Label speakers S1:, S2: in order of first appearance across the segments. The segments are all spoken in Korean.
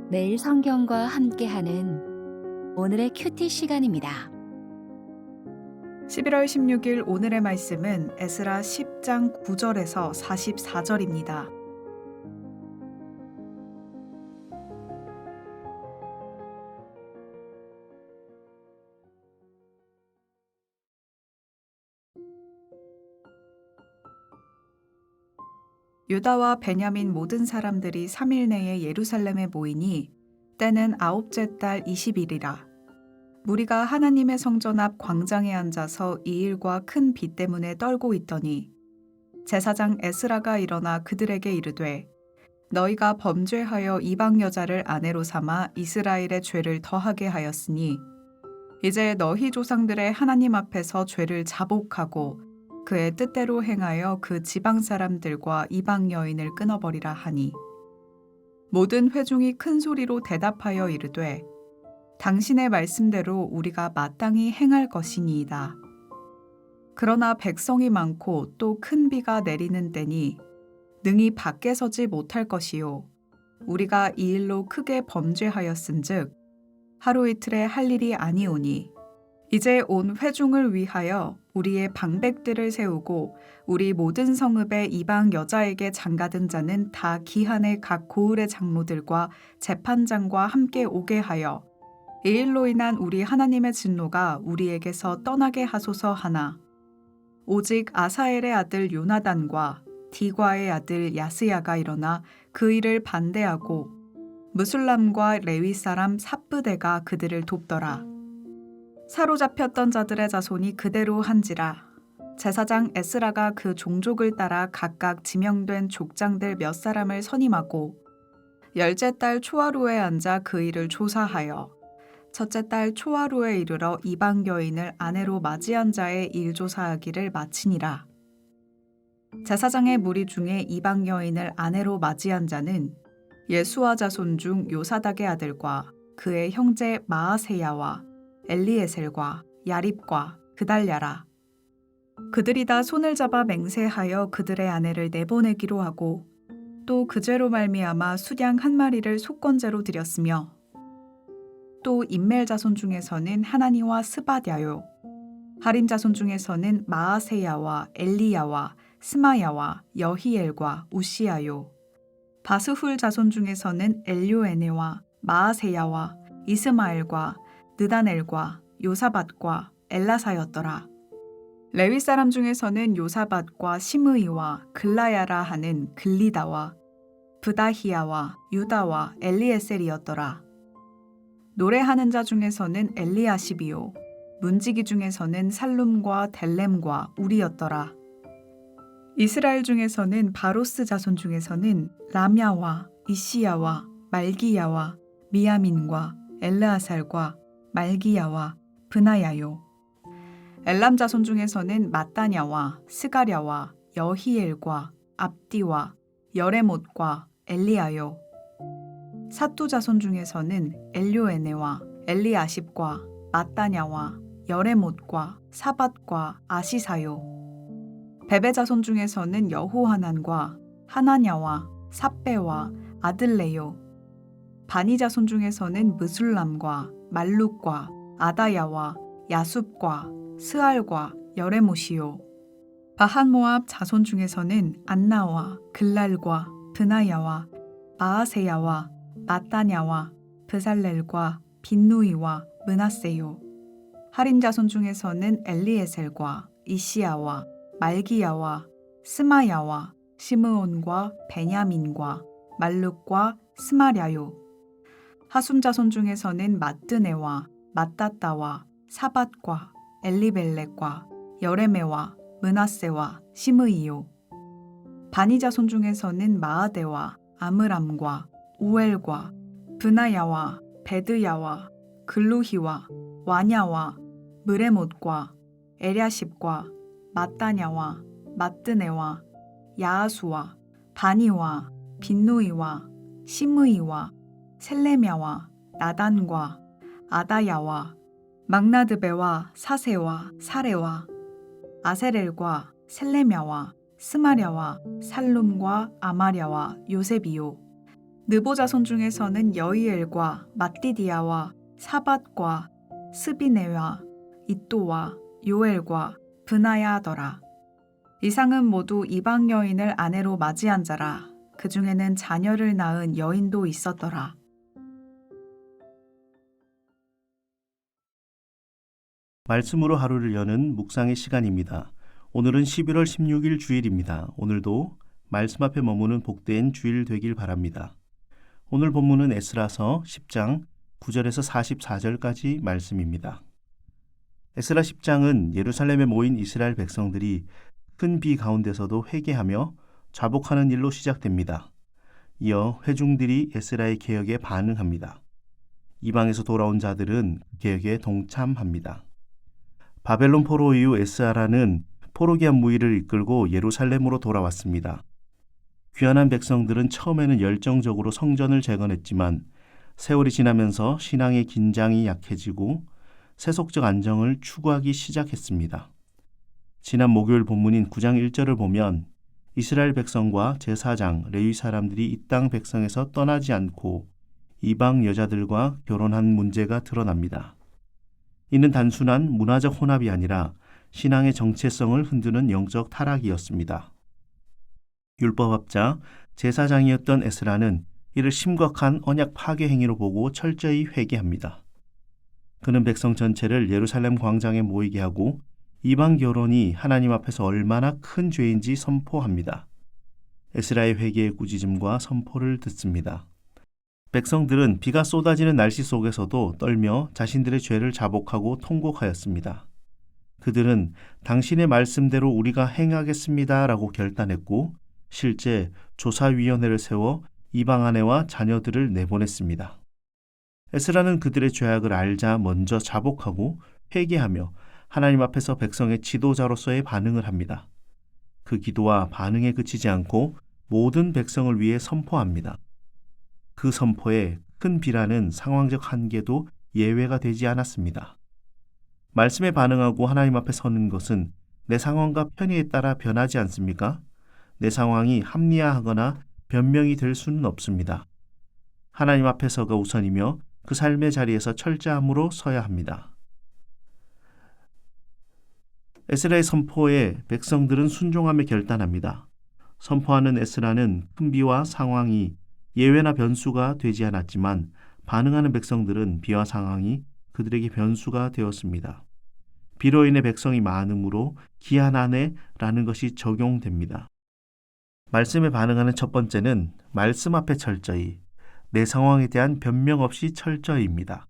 S1: 매일 성경과 함께하는 오늘의 큐티 시간입니다.
S2: 11월 16일 오늘의 말씀은 에스라 10장 9절에서 44절입니다. 유다와 베냐민 모든 사람들이 3일 내에 예루살렘에 모이니 때는 아홉째 달 20일이라. 무리가 하나님의 성전 앞 광장에 앉아서 이 일과 큰 비 때문에 떨고 있더니 제사장 에스라가 일어나 그들에게 이르되 너희가 범죄하여 이방 여자를 아내로 삼아 이스라엘의 죄를 더하게 하였으니 이제 너희 조상들의 하나님 앞에서 죄를 자복하고 그의 뜻대로 행하여 그 지방 사람들과 이방 여인을 끊어버리라 하니 모든 회중이 큰 소리로 대답하여 이르되 당신의 말씀대로 우리가 마땅히 행할 것이니이다. 그러나 백성이 많고 또 큰 비가 내리는 때니 능히 밖에 서지 못할 것이요 우리가 이 일로 크게 범죄하였은즉 하루 이틀에 할 일이 아니오니 이제 온 회중을 위하여 우리의 방백들을 세우고 우리 모든 성읍의 이방 여자에게 장가든 자는 다 기한의 각 고을의 장로들과 재판장과 함께 오게 하여 이 일로 인한 우리 하나님의 진노가 우리에게서 떠나게 하소서 하나 오직 아사엘의 아들 요나단과 디과의 아들 야스야가 일어나 그 일을 반대하고 무술람과 레위 사람 삽브대가 그들을 돕더라. 사로잡혔던 자들의 자손이 그대로 한지라. 제사장 에스라가 그 종족을 따라 각각 지명된 족장들 몇 사람을 선임하고 열째 달 초하루에 앉아 그 일을 조사하여 첫째 달 초하루에 이르러 이방 여인을 아내로 맞이한 자의 일 조사하기를 마치니라. 제사장의 무리 중에 이방 여인을 아내로 맞이한 자는 예수와 자손 중 요사닥의 아들과 그의 형제 마아세야와 엘리에셀과 야립과 그달랴라. 그들이 다 손을 잡아 맹세하여 그들의 아내를 내보내기로 하고 또 그 죄로 말미암아 수양 한 마리를 속건제로 드렸으며 또 임멜 자손 중에서는 하나니와 스바랴요 하림 자손 중에서는 마아세야와 엘리야와 스마야와 여히엘과 우시야요 바스훌 자손 중에서는 엘요에네와 마아세야와 이스마엘과 느다넬과 요사밧과 엘라사였더라. 레위 사람 중에서는 요사밧과 시므이와 글라야라 하는 글리다와 브다히야와 유다와 엘리에셀이었더라. 노래하는 자 중에서는 엘리아십이요 문지기 중에서는 살룸과 델렘과 우리였더라. 이스라엘 중에서는 바로스 자손 중에서는 라мя와 이시야와 말기야와 미야민과 엘르아살과 말기야와 브나야요 엘람 자손 중에서는 마따냐와 스가랴와 여히엘과 압디와 여레못과 엘리야요 사또 자손 중에서는 엘요에네와 엘리아십과 마따냐와 여레못과 사밧과 아시사요 베베 자손 중에서는 여호하난과 하나냐와 삽베와 아들레요 바니 자손 중에서는 무술람과 말룩과 아다야와 야숲과 스알과 여레못이요 바한모압 자손 중에서는 안나와 글랄과 브나야와 마아세야와 마따냐와 브살렐과 빈누이와 므낫세요 하림 자손 중에서는 엘리에셀과 이시야와 말기야와 스마야와 시므온과 베냐민과 말룩과 스마랴요 하숨 자손 중에서는 마뜨네와 마따따와 사밧과 엘리벨렉과 여레메와 므낫세와 시므이요 바니 자손 중에서는 마아데와 아므람과 우엘과 브나야와 베드야와 글루히와 와냐와 느레못과 에랴십과 마따냐와 마뜨네와 야아수와 바니와 빈누이와 시므이와 셀레мя와 나단과 아다야와 막나드베와 사세와 사레와 아세렐과 셀레мя와 스마랴와 살룸과 아마랴와 요셉이요 느보 자손 중에서는 여이엘과 마띠디아와 사밧과 스비네와 이또와 요엘과 브나야더라. 이상은 모두 이방 여인을 아내로 맞이한 자라. 그 중에는 자녀를 낳은 여인도 있었더라.
S3: 말씀으로 하루를 여는 묵상의 시간입니다. 오늘은 11월 16일 주일입니다. 오늘도 말씀 앞에 머무는 복된 주일 되길 바랍니다. 오늘 본문은 에스라서 10장 9절에서 44절까지 말씀입니다. 에스라 10장은 예루살렘에 모인 이스라엘 백성들이 큰 비 가운데서도 회개하며 자복하는 일로 시작됩니다. 이어 회중들이 에스라의 개혁에 반응합니다. 이방에서 돌아온 자들은 개혁에 동참합니다. 바벨론 포로 이후 에스라는 포로기한 무리를 이끌고 예루살렘으로 돌아왔습니다. 귀환한 백성들은 처음에는 열정적으로 성전을 재건했지만 세월이 지나면서 신앙의 긴장이 약해지고 세속적 안정을 추구하기 시작했습니다. 지난 목요일 본문인 9장 1절을 보면 이스라엘 백성과 제사장, 레위 사람들이 이 땅 백성에서 떠나지 않고 이방 여자들과 결혼한 문제가 드러납니다. 이는 단순한 문화적 혼합이 아니라 신앙의 정체성을 흔드는 영적 타락이었습니다. 율법학자, 제사장이었던 에스라는 이를 심각한 언약 파괴 행위로 보고 철저히 회개합니다. 그는 백성 전체를 예루살렘 광장에 모이게 하고 이방 결혼이 하나님 앞에서 얼마나 큰 죄인지 선포합니다. 에스라의 회개의 꾸짖음과 선포를 듣습니다. 백성들은 비가 쏟아지는 날씨 속에서도 떨며 자신들의 죄를 자복하고 통곡하였습니다. 그들은 당신의 말씀대로 우리가 행하겠습니다 라고 결단했고 실제 조사위원회를 세워 이방 아내와 자녀들을 내보냈습니다. 에스라는 그들의 죄악을 알자 먼저 자복하고 회개하며 하나님 앞에서 백성의 지도자로서의 반응을 합니다. 그 기도와 반응에 그치지 않고 모든 백성을 위해 선포합니다. 그 선포에 큰 비라는 상황적 한계도 예외가 되지 않았습니다. 말씀에 반응하고 하나님 앞에 서는 것은 내 상황과 편의에 따라 변하지 않습니까? 내 상황이 합리화하거나 변명이 될 수는 없습니다. 하나님 앞에 서가 우선이며 그 삶의 자리에서 철저함으로 서야 합니다. 에스라의 선포에 백성들은 순종하며 결단합니다. 선포하는 에스라는 큰 비와 상황이 예외나 변수가 되지 않았지만 반응하는 백성들은 비와 상황이 그들에게 변수가 되었습니다. 비로 인해 백성이 많음으로 기한 안에라는 것이 적용됩니다. 말씀에 반응하는 첫 번째는 말씀 앞에 철저히, 내 상황에 대한 변명 없이 철저히입니다.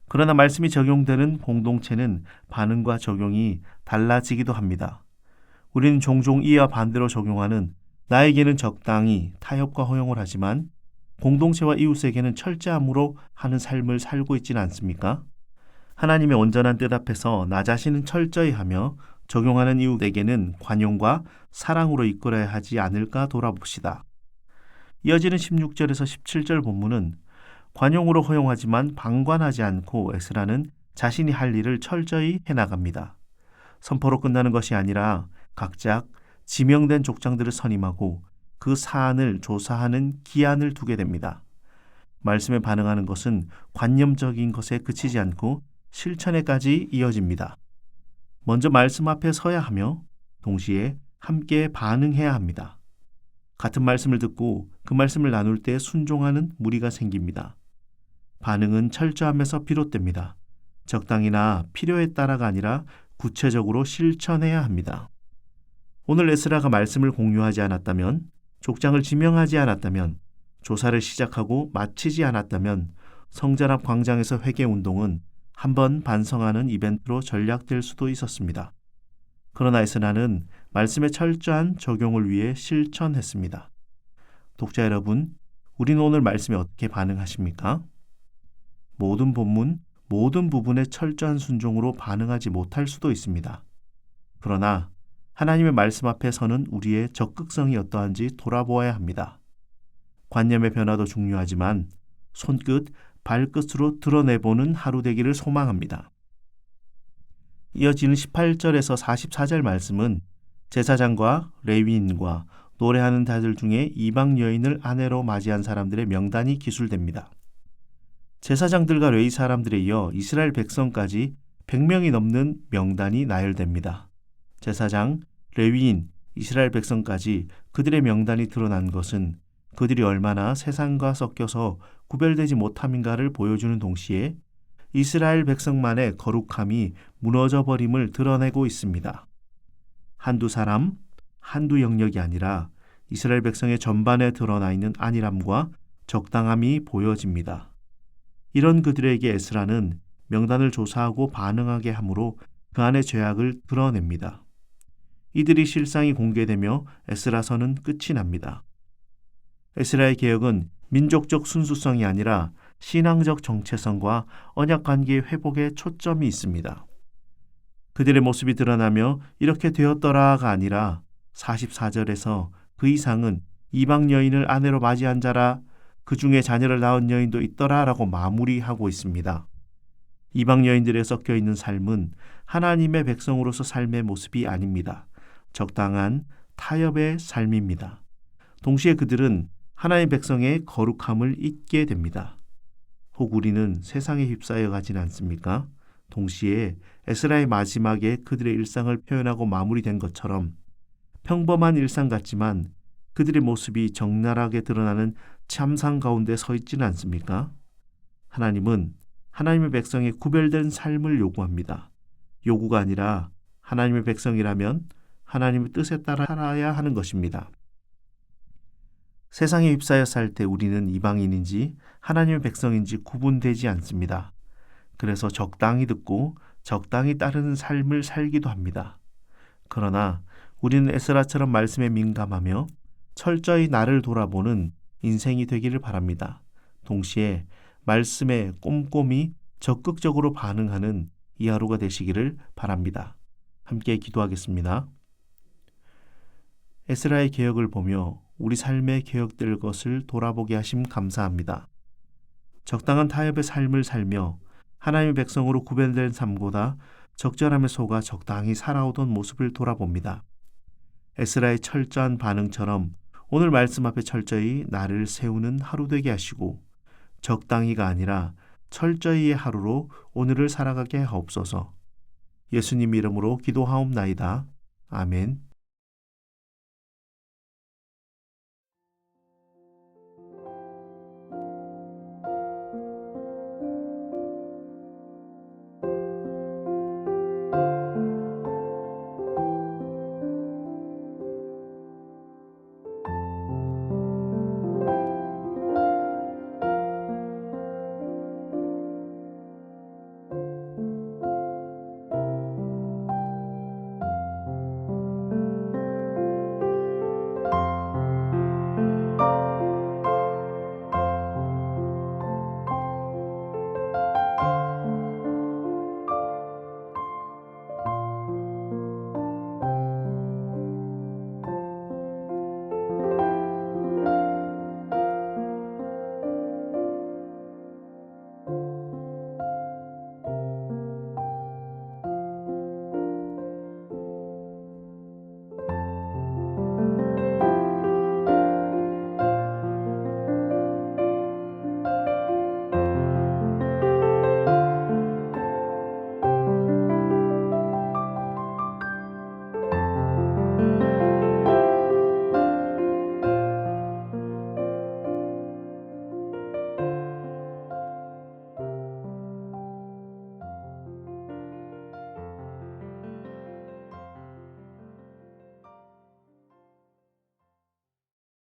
S3: 그러나 말씀이 적용되는 공동체는 반응과 적용이 달라지기도 합니다. 우리는 종종 이와 반대로 적용하는 나에게는 적당히 타협과 허용을 하지만 공동체와 이웃에게는 철저함으로 하는 삶을 살고 있지는 않습니까? 하나님의 온전한 뜻 앞에서 나 자신은 철저히 하며 적용하는 이웃에게는 관용과 사랑으로 이끌어야 하지 않을까 돌아봅시다. 이어지는 16절에서 17절 본문은 관용으로 허용하지만 방관하지 않고 에스라는 자신이 할 일을 철저히 해나갑니다. 선포로 끝나는 것이 아니라 각각 지명된 족장들을 선임하고 그 사안을 조사하는 기한을 두게 됩니다. 말씀에 반응하는 것은 관념적인 것에 그치지 않고 실천에까지 이어집니다. 먼저 말씀 앞에 서야 하며 동시에 함께 반응해야 합니다. 같은 말씀을 듣고 그 말씀을 나눌 때 순종하는 무리가 생깁니다. 반응은 철저함에서 비롯됩니다. 적당히나 필요에 따라가 아니라 구체적으로 실천해야 합니다. 오늘 에스라가 말씀을 공유하지 않았다면, 족장을 지명하지 않았다면, 조사를 시작하고 마치지 않았다면 성전 앞 광장에서 회개운동은 한번 반성하는 이벤트로 전락될 수도 있었습니다. 그러나 에스라는 말씀의 철저한 적용을 위해 실천했습니다. 독자 여러분, 우리는 오늘 말씀에 어떻게 반응하십니까? 모든 본문, 모든 부분에 철저한 순종으로 반응하지 못할 수도 있습니다. 그러나 하나님의 말씀 앞에 서는 우리의 적극성이 어떠한지 돌아보아야 합니다. 관념의 변화도 중요하지만 손끝, 발끝으로 드러내보는 하루 되기를 소망합니다. 이어지는 18절에서 44절 말씀은 제사장과 레위인과 노래하는 자들 중에 이방 여인을 아내로 맞이한 사람들의 명단이 기술됩니다. 제사장들과 레위 사람들에 이어 이스라엘 백성까지 100명이 넘는 명단이 나열됩니다. 제사장, 레위인, 이스라엘 백성까지 그들의 명단이 드러난 것은 그들이 얼마나 세상과 섞여서 구별되지 못함인가를 보여주는 동시에 이스라엘 백성만의 거룩함이 무너져 버림을 드러내고 있습니다. 한두 사람, 한두 영역이 아니라 이스라엘 백성의 전반에 드러나 있는 안일함과 적당함이 보여집니다. 이런 그들에게 에스라는 명단을 조사하고 반응하게 함으로 그 안의 죄악을 드러냅니다. 이들이 실상이 공개되며 에스라서는 끝이 납니다. 에스라의 개혁은 민족적 순수성이 아니라 신앙적 정체성과 언약관계의 회복에 초점이 있습니다. 그들의 모습이 드러나며 이렇게 되었더라가 아니라 44절에서 그 이상은 이방 여인을 아내로 맞이한 자라 그 중에 자녀를 낳은 여인도 있더라라고 마무리하고 있습니다. 이방 여인들에 섞여 있는 삶은 하나님의 백성으로서 삶의 모습이 아닙니다. 적당한 타협의 삶입니다. 동시에 그들은 하나님의 백성의 거룩함을 잊게 됩니다. 혹 우리는 세상에 휩싸여 가진 않습니까? 동시에 에스라의 마지막에 그들의 일상을 표현하고 마무리된 것처럼 평범한 일상 같지만 그들의 모습이 적나라하게 드러나는 참상 가운데 서 있지는 않습니까? 하나님은 하나님의 백성의 구별된 삶을 요구합니다. 요구가 아니라 하나님의 백성이라면 하나님의 뜻에 따라 살아야 하는 것입니다. 세상에 휩싸여 살 때 우리는 이방인인지 하나님의 백성인지 구분되지 않습니다. 그래서 적당히 듣고 적당히 따르는 삶을 살기도 합니다. 그러나 우리는 에스라처럼 말씀에 민감하며 철저히 나를 돌아보는 인생이 되기를 바랍니다. 동시에 말씀에 꼼꼼히 적극적으로 반응하는 이 하루가 되시기를 바랍니다. 함께 기도하겠습니다. 에스라의 개혁을 보며 우리 삶에 개혁될 것을 돌아보게 하심 감사합니다. 적당한 타협의 삶을 살며 하나님의 백성으로 구별된 삶보다 적절함에 속아 적당히 살아오던 모습을 돌아봅니다. 에스라의 철저한 반응처럼 오늘 말씀 앞에 철저히 나를 세우는 하루 되게 하시고 적당히가 아니라 철저히의 하루로 오늘을 살아가게 하옵소서. 예수님 이름으로 기도하옵나이다. 아멘.